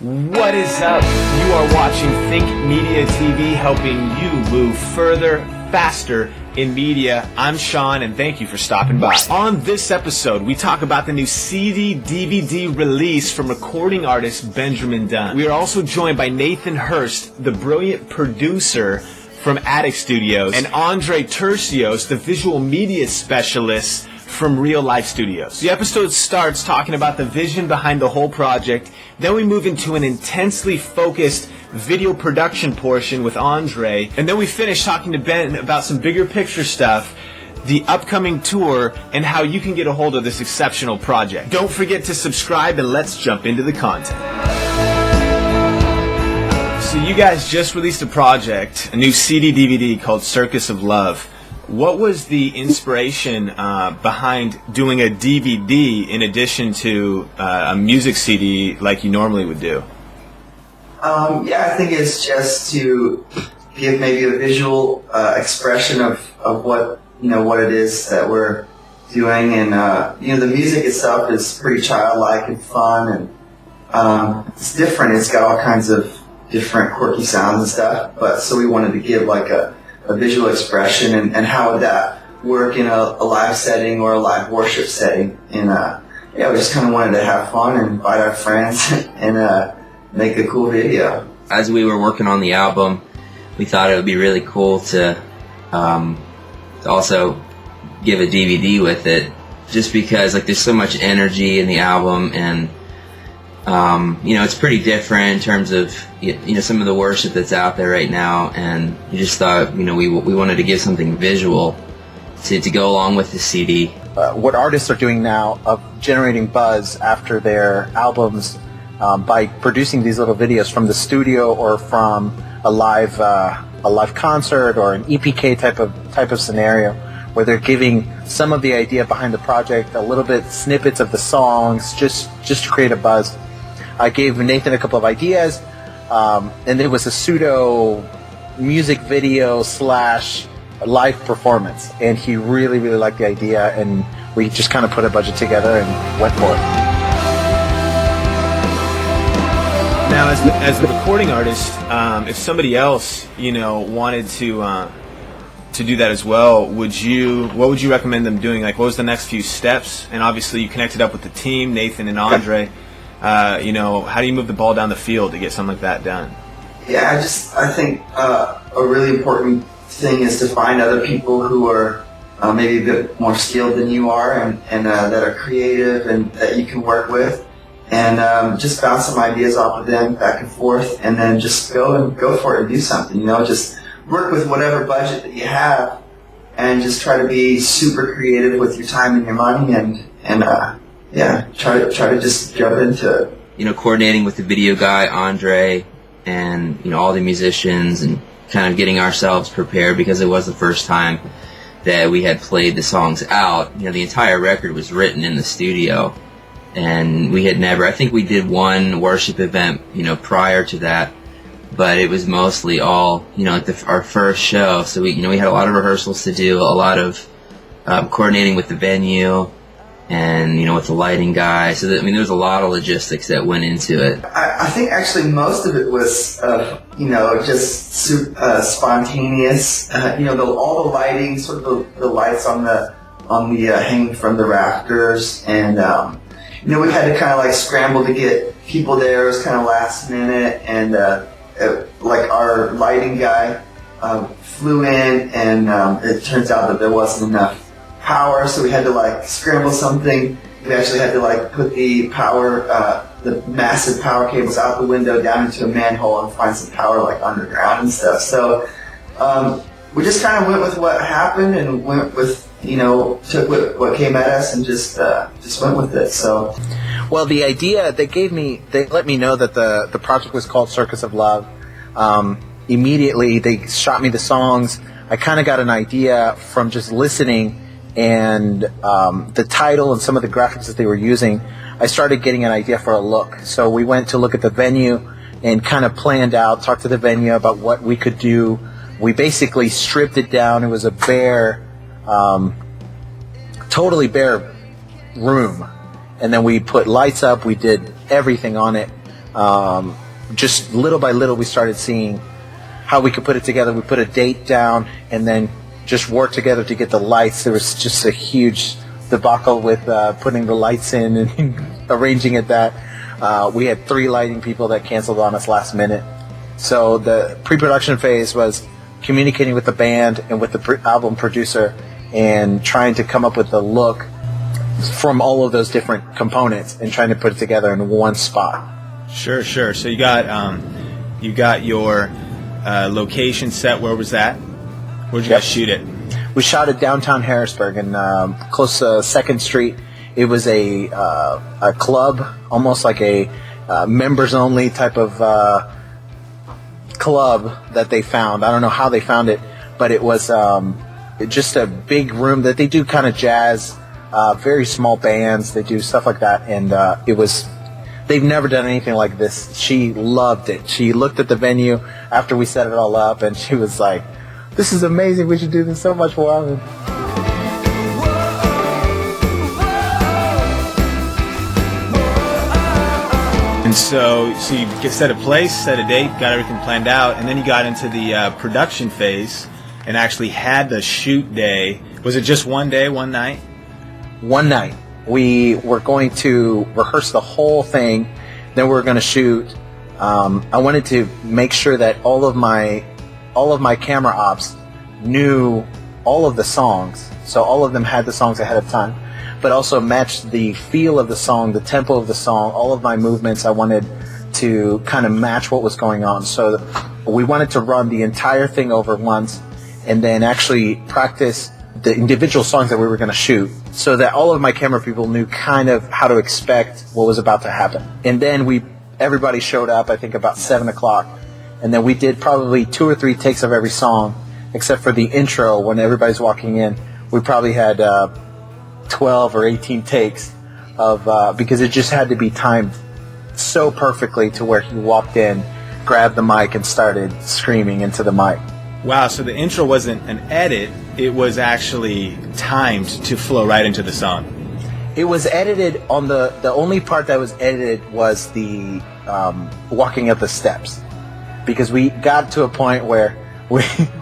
What is up? You are watching Think Media TV, helping you move further, faster in media. I'm Sean, and thank you for stopping by. On this episode, we talk about the new CD-DVD release from recording artist Benjamin Dunn. We are also joined by Nathan Hurst, the brilliant producer from Attic Studios, and Andre Tercios, the visual media specialist from Real Life Studios. The episode starts talking about the vision behind the whole project. Then we move into an intensely focused video production portion with Andre. And then we finish talking to Ben about some bigger picture stuff, the upcoming tour, and how you can get a hold of this exceptional project. Don't forget to subscribe, and let's jump into the content. So you guys just released a project, a new CD-DVD called Circus of Love. What was the inspiration behind doing a DVD in addition to a music CD like you normally would do? I think it's just to give maybe a visual expression of what it is that we're doing, and the music itself is pretty childlike and fun, and it's different. It's got all kinds of different quirky sounds and stuff. But so we wanted to give like a visual expression, and how would that work in a live setting or a live worship setting. And we just kind of wanted to have fun and invite our friends and make a cool video. As we were working on the album, we thought it would be really cool to also give a DVD with it, just because there's so much energy in the album, and it's pretty different in terms of some of the worship that's out there right now, and we just thought we wanted to give something visual to go along with the CD. What artists are doing now of generating buzz after their albums by producing these little videos from the studio or from a live concert or an EPK type of scenario, where they're giving some of the idea behind the project, a little bit snippets of the songs, just to create a buzz. I gave Nathan a couple of ideas, and it was a pseudo music video / live performance, and he really, really liked the idea, and we just kind of put a budget together and went for it. Now, as the recording artist, if somebody else wanted to do that as well, what would you recommend them doing? What was the next few steps? And obviously you connected up with the team, Nathan and Andre. How do you move the ball down the field to get something like that done? Yeah, I think a really important thing is to find other people who are maybe a bit more skilled than you are, and that are creative and that you can work with, and just bounce some ideas off of them back and forth, and then just go for it and do something. Just work with whatever budget that you have, and just try to be super creative with your time and your money, and try to just jump into it. Coordinating with the video guy, Andre, and all the musicians, and kind of getting ourselves prepared, because it was the first time that we had played the songs out. The entire record was written in the studio, and we had never, I think we did one worship event, prior to that, but it was mostly all, our first show. So we had a lot of rehearsals to do, a lot of coordinating with the venue, and with the lighting guy. So there was a lot of logistics that went into it. I think actually most of it was just spontaneous. All the lighting, sort of the lights on the hanging from the rafters, and we had to kind of scramble to get people there. It was kind of last minute, and our lighting guy flew in, and it turns out that there wasn't enough power, so we had to scramble something. We actually had to put the power, the massive power cables out the window down into a manhole and find some power underground and stuff. So we just kind of went with what happened, and went with took what came at us, and just went with it. So, well, the idea they let me know that the project was called Circus of Love. Immediately they shot me the songs. I kind of got an idea from just listening, and the title and some of the graphics that they were using. I started getting an idea for a look. So we went to look at the venue and kind of planned out, talked to the venue about what we could do. We basically stripped it down. It was a bare, totally bare room. And then we put lights up. We did everything on it. just little by little, we started seeing how we could put it together. We put a date down and then just worked together to get the lights. There was just a huge debacle with putting the lights in and arranging it that. We had 3 lighting people that canceled on us last minute. So the pre-production phase was communicating with the band and with the album producer and trying to come up with a look from all of those different components and trying to put it together in one spot. Sure. So you got your location set. Where was that? Where'd you guys shoot it? We shot it downtown Harrisburg and close to 2nd Street. It was a club, almost like a members-only type of club that they found. I don't know how they found it, but it was just a big room that they do kind of jazz, very small bands. They do stuff like that, and it was. They've never done anything like this. She loved it. She looked at the venue after we set it all up, and she was like, "This is amazing. We should do this so much more often." And so you set a place, set a date, got everything planned out, and then you got into the production phase and actually had the shoot day. Was it just one day, one night? One night. We were going to rehearse the whole thing, then we were going to shoot. I wanted to make sure that all of my camera ops knew all of the songs, so all of them had the songs ahead of time, but also matched the feel of the song, the tempo of the song, all of my movements. I wanted to kind of match what was going on. So we wanted to run the entire thing over once and then actually practice the individual songs that we were going to shoot so that all of my camera people knew kind of how to expect what was about to happen. And then everybody showed up, I think about 7 o'clock. And then we did probably 2 or 3 takes of every song, except for the intro when everybody's walking in. We probably had 12 or 18 takes of because it just had to be timed so perfectly to where he walked in, grabbed the mic, and started screaming into the mic. Wow, so the intro wasn't an edit, it was actually timed to flow right into the song. It was edited on the only part that was edited was the walking up the steps, because we got to a point where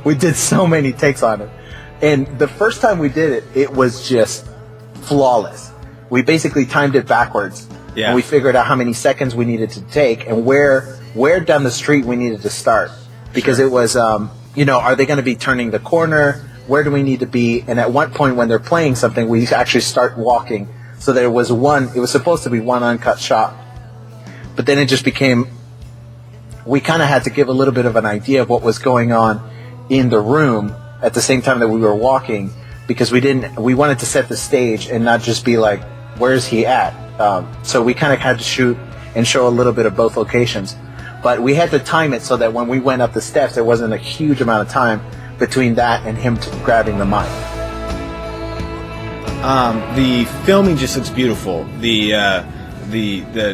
we did so many takes on it. And the first time we did it, it was just flawless. We basically timed it backwards. Yeah. And we figured out how many seconds we needed to take and where down the street we needed to start. Because It was, are they going to be turning the corner? Where do we need to be? And at one point when they're playing something, we actually start walking. So it was supposed to be one uncut shot. But then it just became, we kind of had to give a little bit of an idea of what was going on in the room at the same time that we were walking, because we wanted to set the stage and not just be like, where's he at? So we kind of had to shoot and show a little bit of both locations. But we had to time it so that when we went up the steps, there wasn't a huge amount of time between that and him grabbing the mic. The filming just looks beautiful. The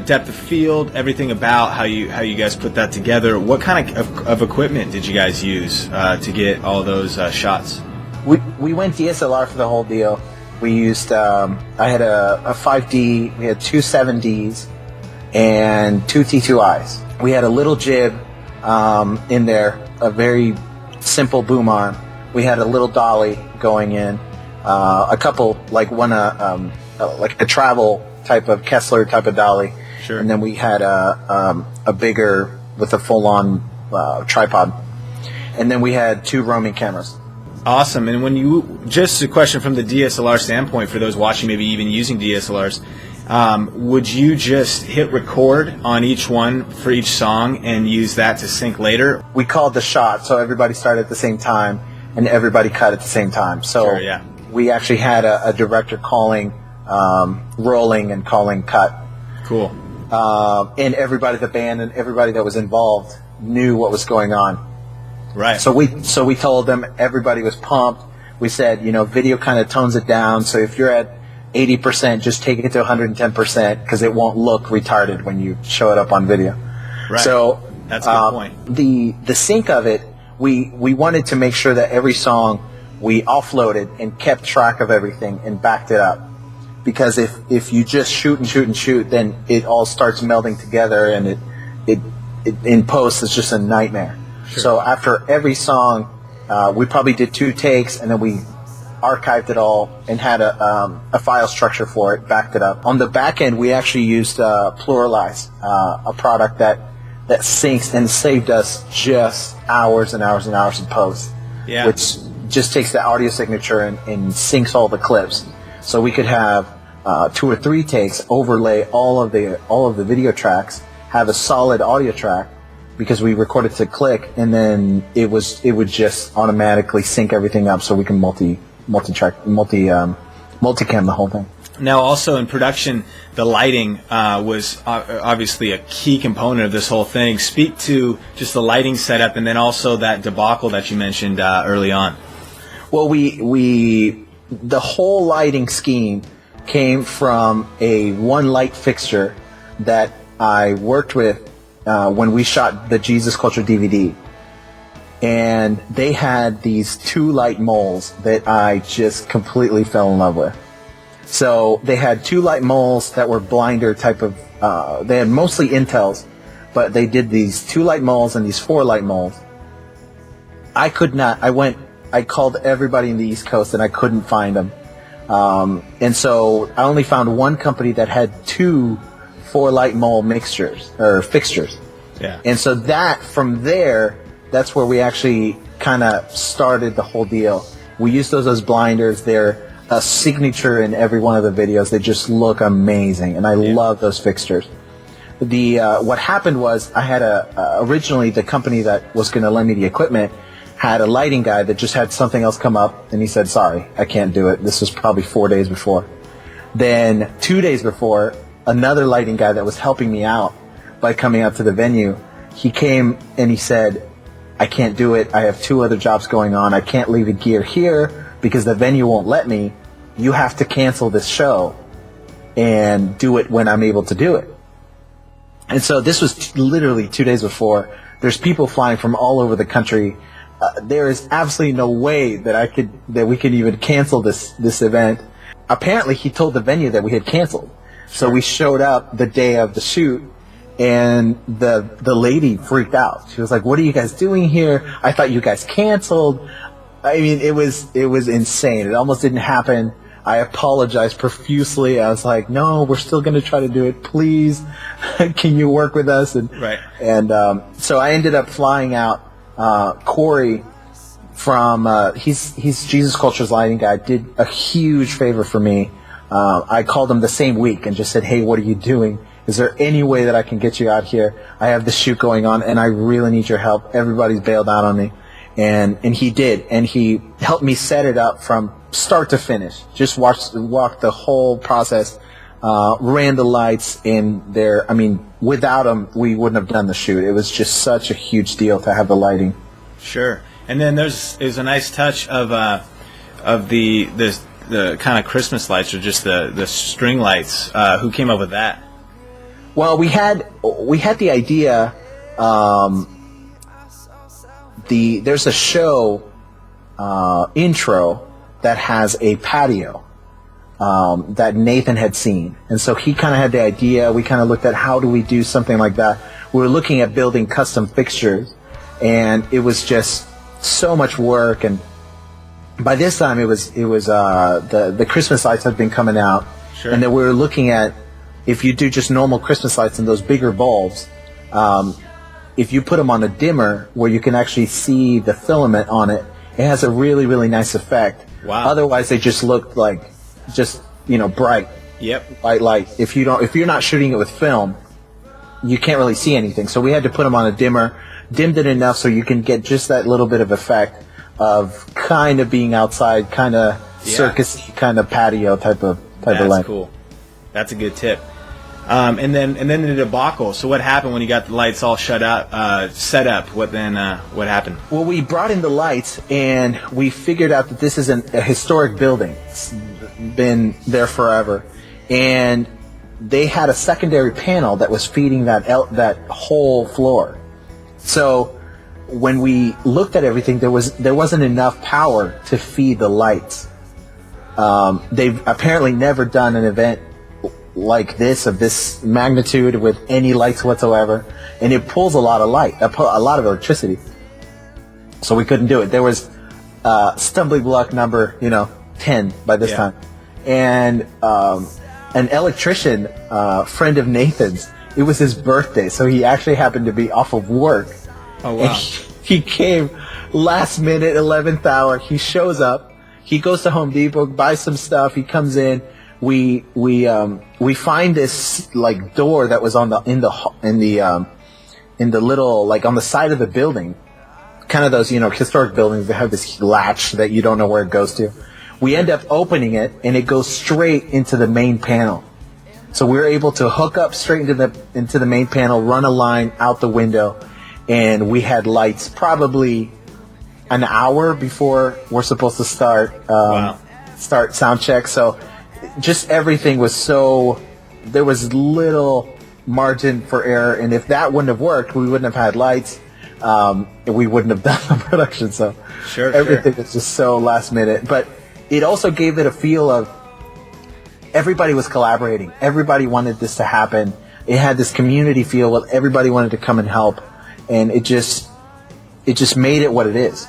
depth of field, everything about how you guys put that together. What kind of equipment did you guys use to get all those shots? We went DSLR for the whole deal. We used I had a 5D, we had 2 7Ds, and 2 T2Is. We had a little jib in there, a very simple boom arm. We had a little dolly going in, a couple, like like a travel type of Kessler type of dolly. Sure. And then we had a bigger with a full-on tripod. And then we had 2 roaming cameras. Awesome. And just a question from the DSLR standpoint, for those watching, maybe even using DSLRs, would you just hit record on each one for each song and use that to sync later? We called the shot, so everybody started at the same time and everybody cut at the same time. So sure, yeah. We actually had a director calling, rolling and calling cut. Cool. And everybody, the band and everybody that was involved knew what was going on. Right. So we told them, everybody was pumped. We said, video kind of tones it down. So if you're at 80%, just take it to 110% because it won't look retarded when you show it up on video. Right. So that's a good point. The sync of it, we wanted to make sure that every song we offloaded and kept track of everything and backed it up. Because if you just shoot and shoot and shoot, then it all starts melding together and in post it's just a nightmare. Sure. So after every song, we probably did 2 takes, and then we archived it all and had a file structure for it, backed it up. On the back end, we actually used Pluralize, a product that syncs and saved us just hours and hours and hours in post, which just takes the audio signature and syncs all the clips. So we could have 2 or 3 takes, overlay all of the video tracks, have a solid audio track, because we recorded to click, and then it would just automatically sync everything up, so we can multicam the whole thing. Now, also in production, the lighting was obviously a key component of this whole thing. Speak to just the lighting setup, and then also that debacle that you mentioned early on. Well, the whole lighting scheme came from a one light fixture that I worked with when we shot the Jesus Culture DVD. And they had these 2 light moles that I just completely fell in love with. So they had 2 light moles that were blinder type of, they had mostly Intels, but they did these 2 light moles and these 4 light moles. I called everybody in the East Coast and I couldn't find them. And so I only found one company that had 2 4-light mole fixtures. Yeah. And so from there, that's where we actually kind of started the whole deal. We used those as blinders. They're a signature in every one of the videos. They just look amazing, and I love those fixtures. What happened was I had originally the company that was going to lend me the equipment had a lighting guy that just had something else come up, and he said, sorry, I can't do it. This was probably 4 days before. Then 2 days before, another lighting guy that was helping me out by coming out to the venue, he came and he said, I can't do it. I have 2 other jobs going on. I can't leave the gear here because the venue won't let me. You have to cancel this show and do it when I'm able to do it. And so this was literally 2 days before. There's people flying from all over the country. There is absolutely no way that we could even cancel this event. Apparently, he told the venue that we had canceled. So we showed up the day of the shoot, and the lady freaked out. She was like, "What are you guys doing here? I thought you guys canceled." I mean, it was insane. It almost didn't happen. I apologized profusely. I was like, "No, we're still going to try to do it. Please, can you work with us?" And right. And so I ended up flying out. Corey from he's Jesus Culture's lighting guy, did a huge favor for me. I called him the same week and just said, "Hey, what are you doing? Is there any way that I can get you out here? I have this shoot going on and I really need your help. Everybody's bailed out on me." And he did, and he helped me set it up from start to finish. Just walked the whole process, ran the lights in there. I mean, without him, we wouldn't have done the shoot. It was just such a huge deal to have the lighting. Sure. And then there's a nice touch of the kind of Christmas lights, or just the string lights. Who came up with that? Well, we had the idea. There's a show intro that has a patio that Nathan had seen, and so he kind of had the idea. We kind of looked at how do we do something like that. We were looking at building custom fixtures, and it was just so much work. And by this time, it was the Christmas lights had been coming out, sure. And then we were looking at if you do just normal Christmas lights and those bigger bulbs. If you put them on a dimmer where you can actually see the filament on it, it has a really, really nice effect. Wow. Otherwise, they just look like bright. Yep. White light. If you're not shooting it with film, you can't really see anything. So we had to put them on a dimmer, dimmed it enough so you can get just that little bit of effect of kind of being outside, kind of circus, kind of patio type of light. That's cool. That's a good tip. And then the debacle. So what happened when you got the lights all set up? What happened? Well, we brought in the lights, and we figured out that this is a historic building. It's been there forever, and they had a secondary panel that was feeding that whole floor. So when we looked at everything, there wasn't enough power to feed the lights. They've apparently never done an event like this, of this magnitude, with any lights whatsoever, and it pulls a lot of light, a lot of electricity. So we couldn't do it. There was stumbling block number 10 by this time, and an electrician, friend of Nathan's, it was his birthday, so he actually happened to be off of work. Oh wow! He came last minute, 11th hour. He shows up. He goes to Home Depot, buys some stuff. He comes in. We find this like door that was in the little, like, on the side of the building, kind of those historic buildings that have this latch that you don't know where it goes to. We end up opening it, and it goes straight into the main panel. So we're able to hook up straight into the main panel, run a line out the window, and we had lights probably an hour before we're supposed to start sound check. So just everything was there was little margin for error, and if that wouldn't have worked, we wouldn't have had lights, and we wouldn't have done the production. So everything was just so last minute, but it also gave it a feel of everybody was collaborating. Everybody wanted this to happen. It had this community feel where everybody wanted to come and help, and it just made it what it is,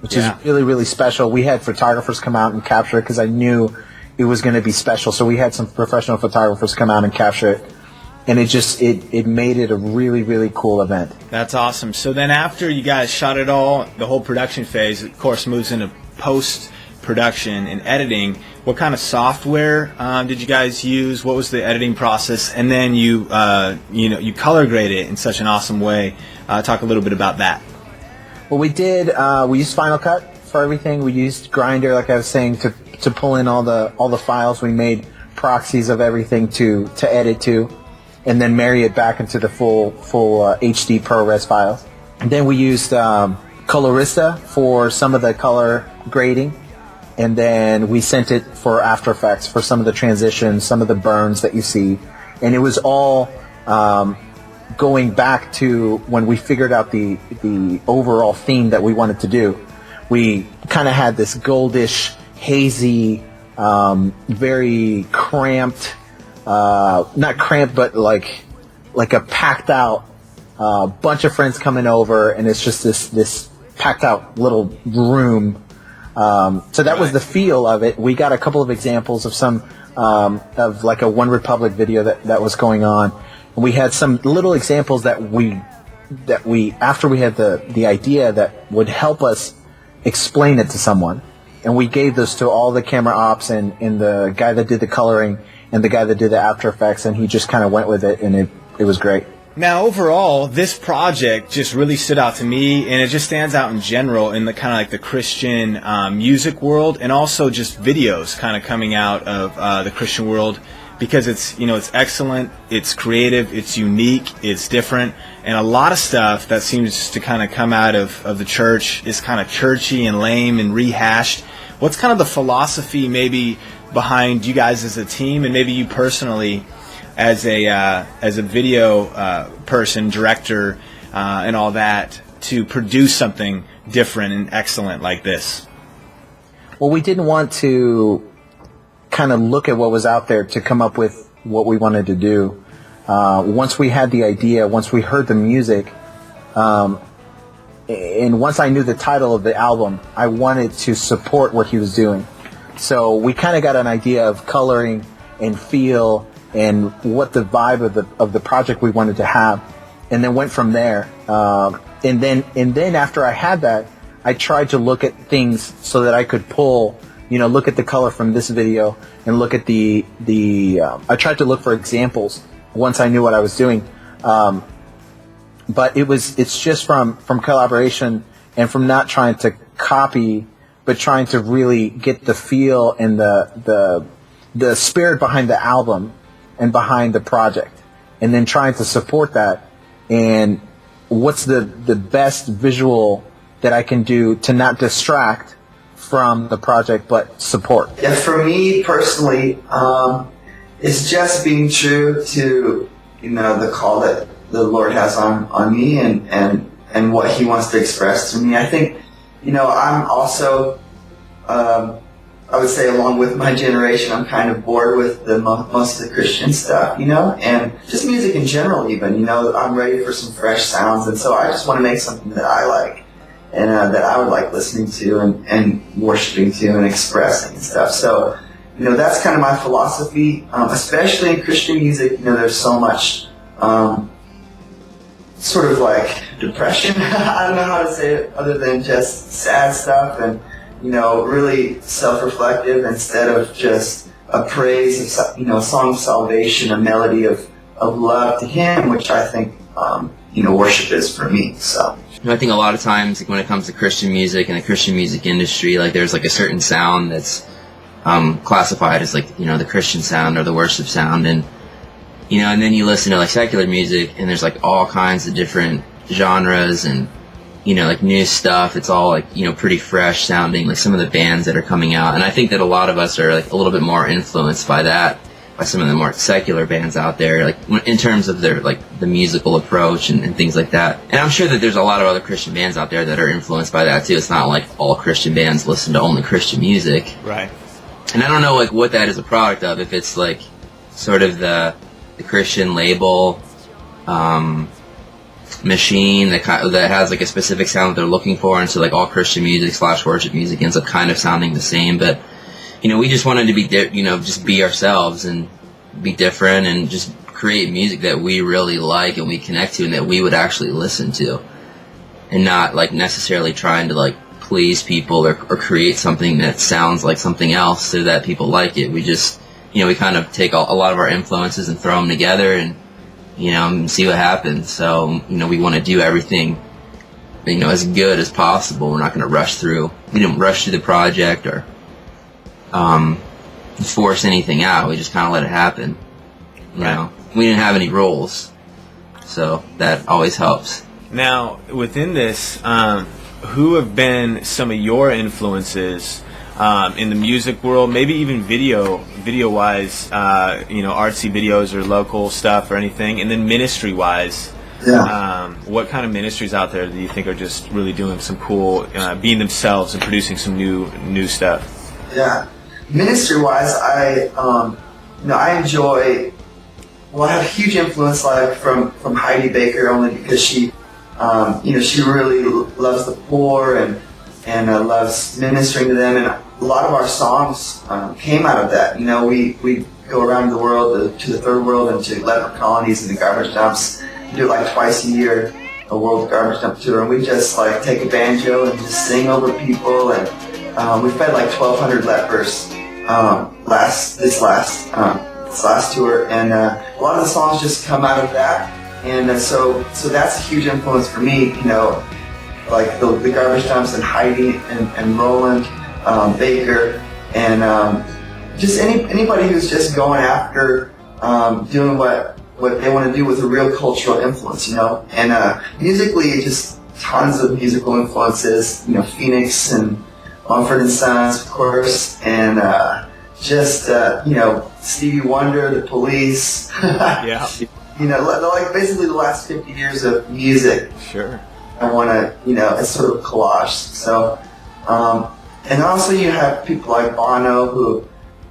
which is really, really special. We had photographers come out and capture it because I knew it was going to be special. So we had some professional photographers come out and capture it, and it made it a really, really cool event. That's awesome. So then after you guys shot it all, the whole production phase, of course, moves into post-production and editing. What kind of software did you guys use? What was the editing process? And then you color grade it in such an awesome way. Talk a little bit about that. Well, we used Final Cut for everything. We used Grindr, like I was saying, to pull in all the files. We made proxies of everything to edit to, and then marry it back into the full HD ProRes files. And then we used Colorista for some of the color grading, and then we sent it for After Effects for some of the transitions, some of the burns that you see. And it was all going back to when we figured out the overall theme that we wanted to do. We kind of had this goldish, hazy, very cramped, not cramped, but like a packed out bunch of friends coming over, and it's just this packed out little room. So that was the feel of it. We got a couple of examples of some of like a One Republic video that was going on. And we had some little examples that we after we had the idea that would help us explain it to someone. And we gave those to all the camera ops and the guy that did the coloring and the guy that did the After Effects, and he just kind of went with it, and it was great. Now, overall, this project just really stood out to me, and it just stands out in general in the kind of like the Christian music world, and also just videos kind of coming out of the Christian world, because it's excellent, it's creative, it's unique, it's different, and a lot of stuff that seems to kind of come out of the church is kind of churchy and lame and rehashed. What's kind of the philosophy maybe behind you guys as a team, and maybe you personally as a video person, director, and all that, to produce something different and excellent like this? Well, we didn't want to kind of look at what was out there to come up with what we wanted to do. Once we had the idea, once we heard the music, and once I knew the title of the album, I wanted to support what he was doing. So we kind of got an idea of coloring and feel and what the vibe of the project we wanted to have, and then went from there. And then after I had that, I tried to look at things so that I could pull, look at the color from this video and look at I tried to look for examples once I knew what I was doing. But it's just from collaboration and from not trying to copy, but trying to really get the feel and the spirit behind the album and behind the project, and then trying to support that. And what's the best visual that I can do to not distract from the project but support? Yeah, for me personally, it's just being true to the call that the Lord has on me and what He wants to express to me. I think I'm also a I would say along with my generation, I'm kind of bored with most of the Christian stuff, and just music in general even, I'm ready for some fresh sounds, and so I just want to make something that I like, and that I would like listening to and worshiping to and expressing and stuff. So, that's kind of my philosophy, especially in Christian music. There's so much sort of like depression. I don't know how to say it other than just sad stuff and, really self-reflective instead of just a praise, a song of salvation, a melody of love to Him, which I think, worship is for me. So. I think a lot of times when it comes to Christian music and the Christian music industry, like there's like a certain sound that's classified as like, the Christian sound or the worship sound, and and then you listen to like secular music and there's like all kinds of different genres and like new stuff. It's all like pretty fresh sounding, like some of the bands that are coming out, and I think that a lot of us are like a little bit more influenced by that, by some of the more secular bands out there, like in terms of their like the musical approach and things like that. And I'm sure that there's a lot of other Christian bands out there that are influenced by that too. It's not like all Christian bands listen to only Christian music, right? And I don't know like what that is a product of, if it's like sort of the Christian label machine that has like a specific sound that they're looking for, and so like all Christian music / worship music ends up kind of sounding the same. But we just wanted to be just be ourselves and be different and just create music that we really like and we connect to and that we would actually listen to, and not like necessarily trying to like please people or create something that sounds like something else so that people like it. We just we kind of take a lot of our influences and throw them together and and see what happens. So we want to do everything as good as possible. We're not going to rush through. We didn't rush through the project or force anything out. We just kind of let it happen. We didn't have any rules, so that always helps. Now, within this, who have been some of your influences in the music world, maybe even video-wise, artsy videos or local stuff or anything, and then ministry-wise? Yeah. What kind of ministries out there do you think are just really doing some cool, being themselves and producing some new stuff? Yeah. Ministry-wise, I enjoy. Well, I have a huge influence, like from Heidi Baker, only because she, she really loves the poor and loves ministering to them. And a lot of our songs came out of that. We go around the world to the third world and to leper colonies and the garbage dumps. We do it like twice a year, a world garbage dump tour, and we just like take a banjo and just sing over people. And we fed like 1,200 lepers this last tour, and a lot of the songs just come out of that. And so that's a huge influence for me. Like the garbage dumps and Heidi and Roland Baker, and just anybody who's just going after doing what they want to do with a real cultural influence, And musically, just tons of musical influences. Phoenix and Mumford and Sons, of course, and just Stevie Wonder, The Police. Yeah. Like basically the last 50 years of music. Sure. I want to, it's sort of collage. So, and also you have people like Bono who,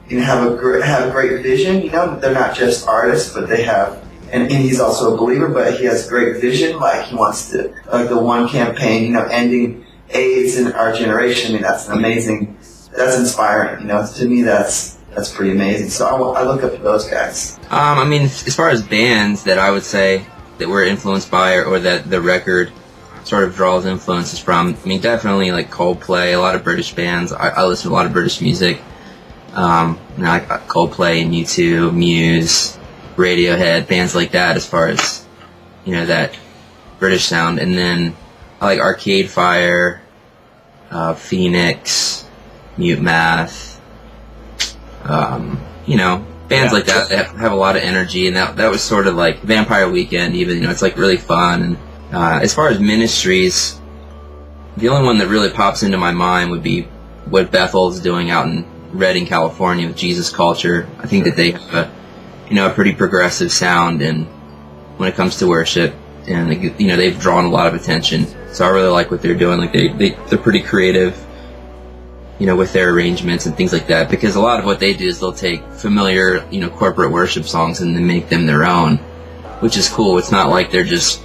have a great vision. They're not just artists, but they have, and he's also a believer, but he has great vision. Like he wants to, like the One campaign, ending AIDS in our generation. I mean, that's inspiring. To me, that's pretty amazing. So I look up to those guys. As far as bands that I would say that we're influenced by or that the record sort of draws influences from, definitely like Coldplay, a lot of British bands. I listen to a lot of British music. Like Coldplay, U2, Muse, Radiohead, bands like that as far as, that British sound. And then I like Arcade Fire, Phoenix, Mute Math, bands like that have a lot of energy, and that was sort of like Vampire Weekend even, it's like really fun. And as far as ministries, the only one that really pops into my mind would be what Bethel's doing out in Redding, California with Jesus Culture. I think that they have a pretty progressive sound and when it comes to worship, and they've drawn a lot of attention. So I really like what they're doing. Like they're pretty creative, with their arrangements and things like that, because a lot of what they do is they'll take familiar, corporate worship songs and then make them their own, which is cool. It's not like they're just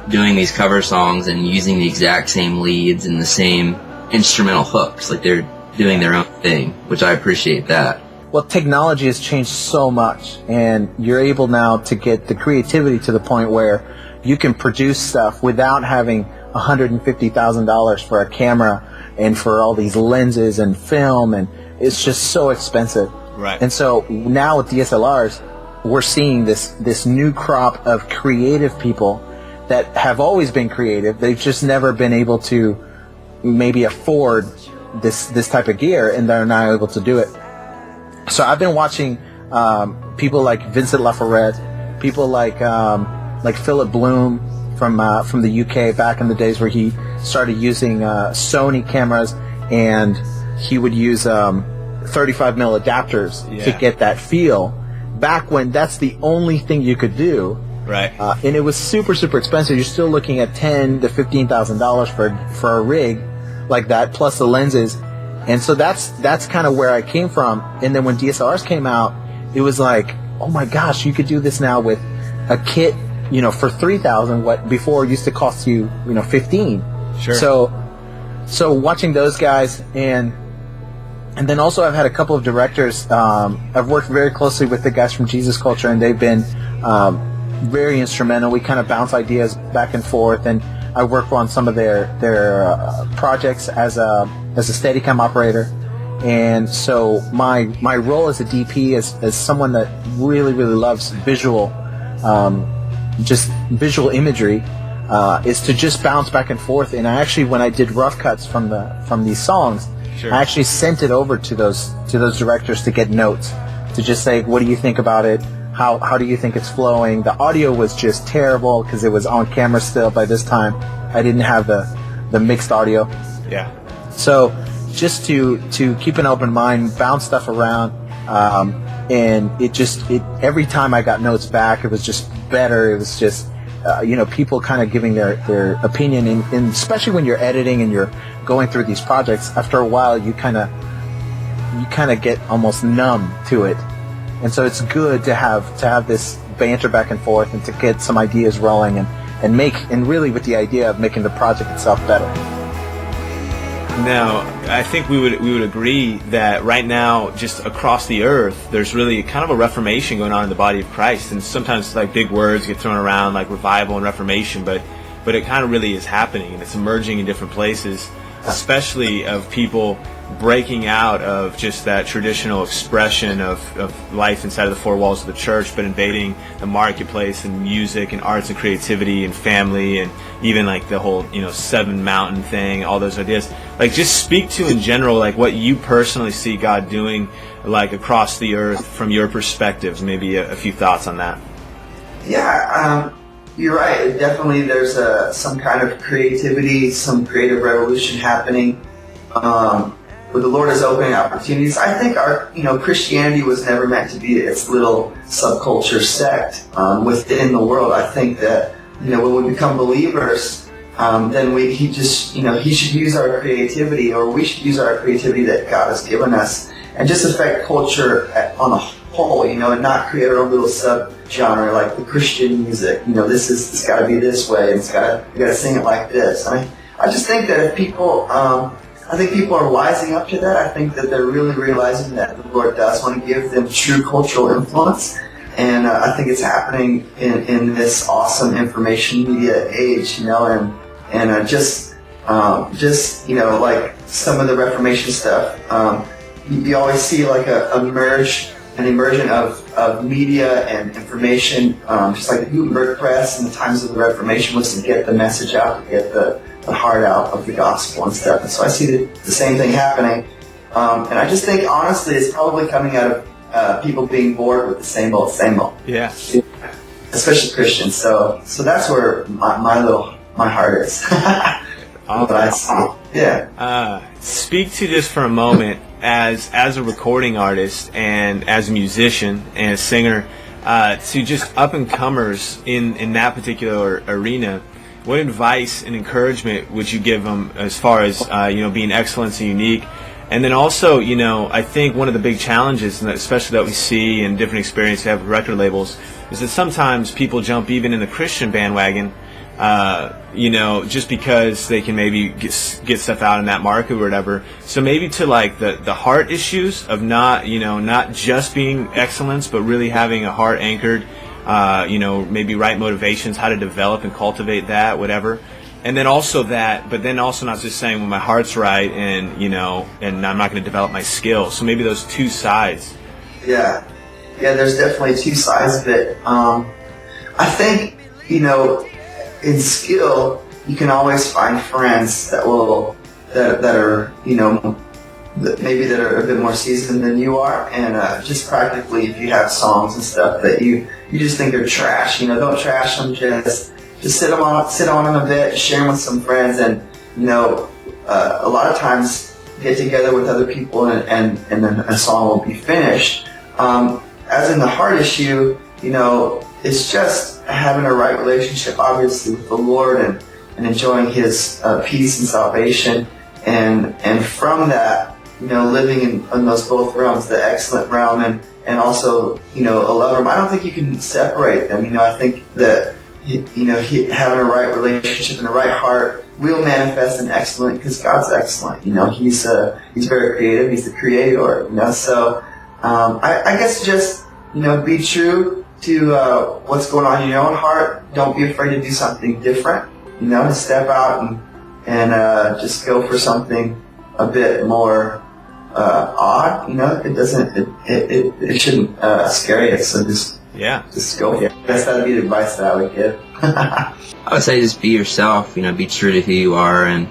doing these cover songs and using the exact same leads and the same instrumental hooks. Like, they're doing their own thing, which I appreciate that. Well, technology has changed so much, and you're able now to get the creativity to the point where you can produce stuff without having $150,000 for a camera and for all these lenses and film, and it's just so expensive. Right. And so now with DSLRs, we're seeing this new crop of creative people that have always been creative. They've just never been able to maybe afford this type of gear, and they're now able to do it. So I've been watching people like Vincent LaForette, people like Philip Bloom from the UK back in the days where he started using Sony cameras, and he would use 35mm adapters to get that feel. Back when that's the only thing you could do, right? And it was super expensive. You're still looking at $10,000 to $15,000 for a rig like that, plus the lenses. And so that's kind of where I came from. And then when DSLRs came out, it was like, oh my gosh, you could do this now with a kit, for $3,000. What before used to cost you, $15,000. Sure. So watching those guys, and then also I've had a couple of directors. I've worked very closely with the guys from Jesus Culture, and they've been very instrumental. We kind of bounce ideas back and forth, and I work on some of their projects as a Steadicam operator. And so my role as a DP, as someone that really loves visual, just visual imagery, is to just bounce back and forth. And I actually, when I did rough cuts from these songs, Sure. I actually sent it over to those directors to get notes, to just say, what do you think about it? How do you think it's flowing? The audio was just terrible because it was on camera still by this time. I didn't have the mixed audio. Yeah. So just to keep an open mind, bounce stuff around, and it every time I got notes back, it was just better. It was just people kind of giving their opinion, and especially when you're editing and you're going through these projects, after a while you kind of get almost numb to it. And so it's good to have this banter back and forth, and to get some ideas rolling, and really with the idea of making the project itself better. Now, I think we would agree that right now, just across the earth, there's really kind of a reformation going on in the body of Christ. And sometimes like big words get thrown around, like revival and reformation, but it kind of really is happening, and it's emerging in different places, especially of people breaking out of just that traditional expression of life inside of the four walls of the church, but invading the marketplace and music and arts and creativity and family, and even like the whole Seven Mountain thing, all those ideas. Like, just speak to in general, like what you personally see God doing, like across the earth from your perspectives. Maybe a few thoughts on that. Yeah, you're right. Definitely, there's some kind of creativity, some creative revolution happening. Where the Lord is opening opportunities. I think our, Christianity was never meant to be its little subculture sect within the world. I think that, when we become believers, then he should use our creativity, or we should use our creativity that God has given us, and just affect culture on a whole, and not create our own little sub-genre like the Christian music. It's got to be this way, and you got to sing it like this. I just think that if people, I think people are wising up to that. I think that they're really realizing that the Lord does want to give them true cultural influence. And I think it's happening in this awesome information media age, and just like some of the Reformation stuff. You always see like an immersion of media and information, just like the Gutenberg press in the times of the Reformation was to get the message out, to get the heart out of the gospel and stuff. And so I see the same thing happening. And I just think, honestly, it's probably coming out of people being bored with the same old, same old. Yeah. Especially Christians. So that's where my heart is. What I see. Yeah. Speak to this for a moment as a recording artist and as a musician and a singer, to just up-and-comers in that particular arena. What advice and encouragement would you give them as far as being excellent and unique, And then also, I think one of the big challenges, and especially that we see in different experiences we have with record labels, is that sometimes people jump even in the Christian bandwagon, just because they can maybe get stuff out in that market or whatever. So maybe to like the heart issues of not just being excellence, but really having a heart anchored, maybe right motivations, how to develop and cultivate that, whatever. And then also but then also not just saying, well, my heart's right, and and I'm not going to develop my skills. So maybe those two sides. Yeah, there's definitely two sides of it. I think, in skill, you can always find friends that are, maybe that are a bit more seasoned than you are, and just practically, if you have songs and stuff that you just think are trash, don't trash them, just sit on them a bit, share them with some friends, and a lot of times get together with other people, and then a song will be finished. As in the heart issue, it's just having a right relationship, obviously, with the Lord, and enjoying His peace and salvation, and from that, living in those both realms, the excellent realm and also a love realm. I don't think you can separate them. I think that having a right relationship and a right heart will manifest in excellent, because God's excellent. He's very creative. He's the creator. So I guess just be true to what's going on in your own heart. Don't be afraid to do something different. To step out and just go for something a bit more odd. It shouldn't scare you. So just go for it. I guess that would be the advice that I would give. I would say just be yourself, be true to who you are, and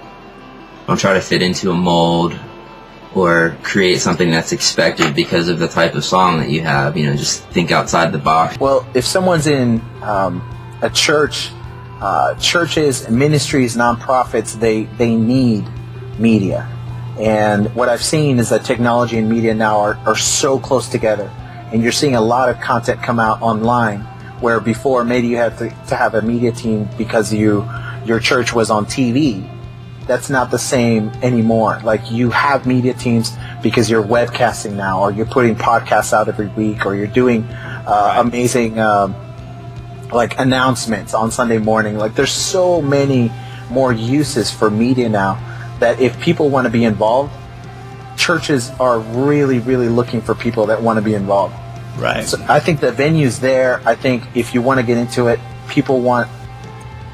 don't try to fit into a mold or create something that's expected because of the type of song that you have. Just think outside the box. Well, if someone's in a church, churches, ministries, nonprofits, they need media. And what I've seen is that technology and media now are so close together. And you're seeing a lot of content come out online, where before maybe you had to have a media team because your church was on TV. That's not the same anymore. Like, you have media teams because you're webcasting now, or you're putting podcasts out every week, or you're doing amazing announcements on Sunday morning. Like, there's so many more uses for media now that if people want to be involved, churches are really, really looking for people that want to be involved. Right. So I think the venue's there. I think if you want to get into it, people want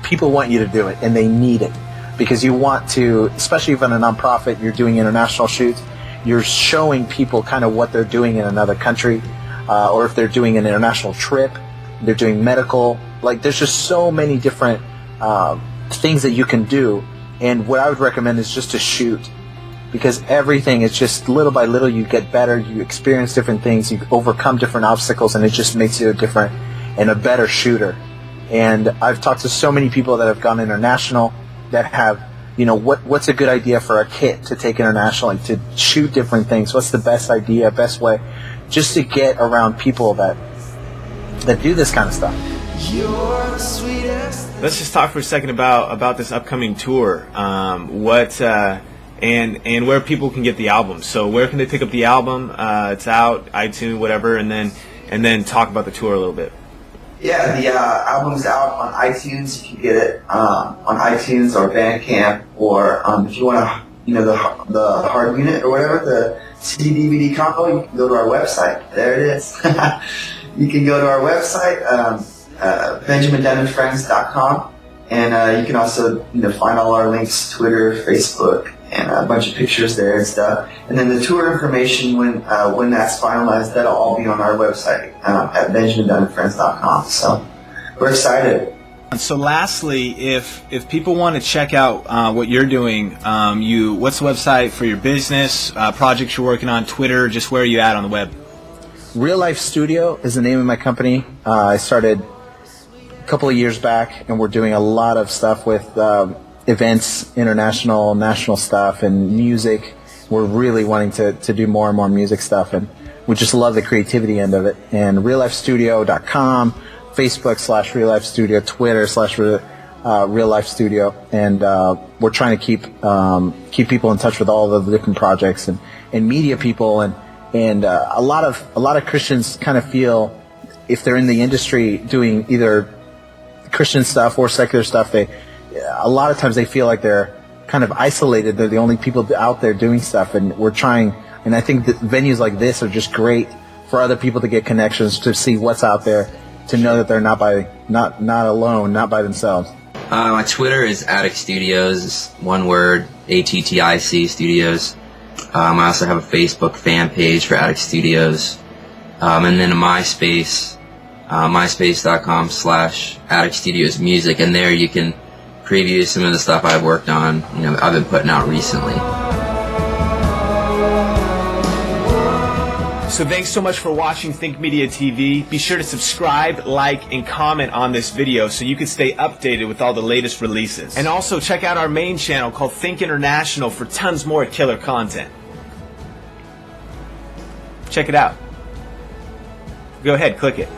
you to do it, and they need it, because you want to, especially if in a nonprofit, you're doing international shoots, you're showing people kind of what they're doing in another country, or if they're doing an international trip, they're doing medical. Like, there's just so many different things that you can do. And what I would recommend is just to shoot, because everything is just little by little, you get better, you experience different things, you overcome different obstacles, and it just makes you a different and a better shooter. And I've talked to so many people that have gone international that have, what's a good idea for a kit to take internationally, to shoot different things, what's the best idea, best way, just to get around people that do this kind of stuff. Let's just talk for a second about this upcoming tour. And where people can get the album. So where can they pick up the album? It's out, iTunes, whatever, and then talk about the tour a little bit. Yeah, the album's out on iTunes. You can get it on iTunes or Bandcamp, or if you want to, the hard unit or whatever, the CD DVD combo, you can go to our website. There it is. You can go to our website, BenjaminDunnandFriends.com, and you can also find all our links, Twitter, Facebook, and a bunch of pictures there and stuff. And then the tour information, when that's finalized, that'll all be on our website at BenjaminDunnandFriends.com. So we're excited. So lastly, if people want to check out what you're doing, what's the website for your business, projects you're working on, Twitter, just where are you at on the web? Real Life Studio is the name of my company. I started a couple of years back, and we're doing a lot of stuff with events, international, national stuff, and music. We're really wanting to do more and more music stuff, and we just love the creativity end of it. And reallifestudio.com, Facebook /Real Life Studio, Twitter real life studio, and we're trying to keep people in touch with all of the different projects and media people, and a lot of Christians kind of feel, if they're in the industry doing either Christian stuff or secular stuff, a lot of times they feel like they're kind of isolated. They're the only people out there doing stuff, and we're trying. And I think that venues like this are just great for other people to get connections, to see what's out there, to know that they're not alone, not by themselves. My Twitter is Attic Studios, one word, ATTIC Studios. I also have a Facebook fan page for Attic Studios, and then a MySpace, myspace.com/Attic Studios Music, and there you can preview some of the stuff I've worked on. I've been putting out recently. So thanks so much for watching Think Media TV. Be sure to subscribe, like, and comment on this video so you can stay updated with all the latest releases. And also check out our main channel called Think International for tons more killer content. Check it out. Go ahead, click it.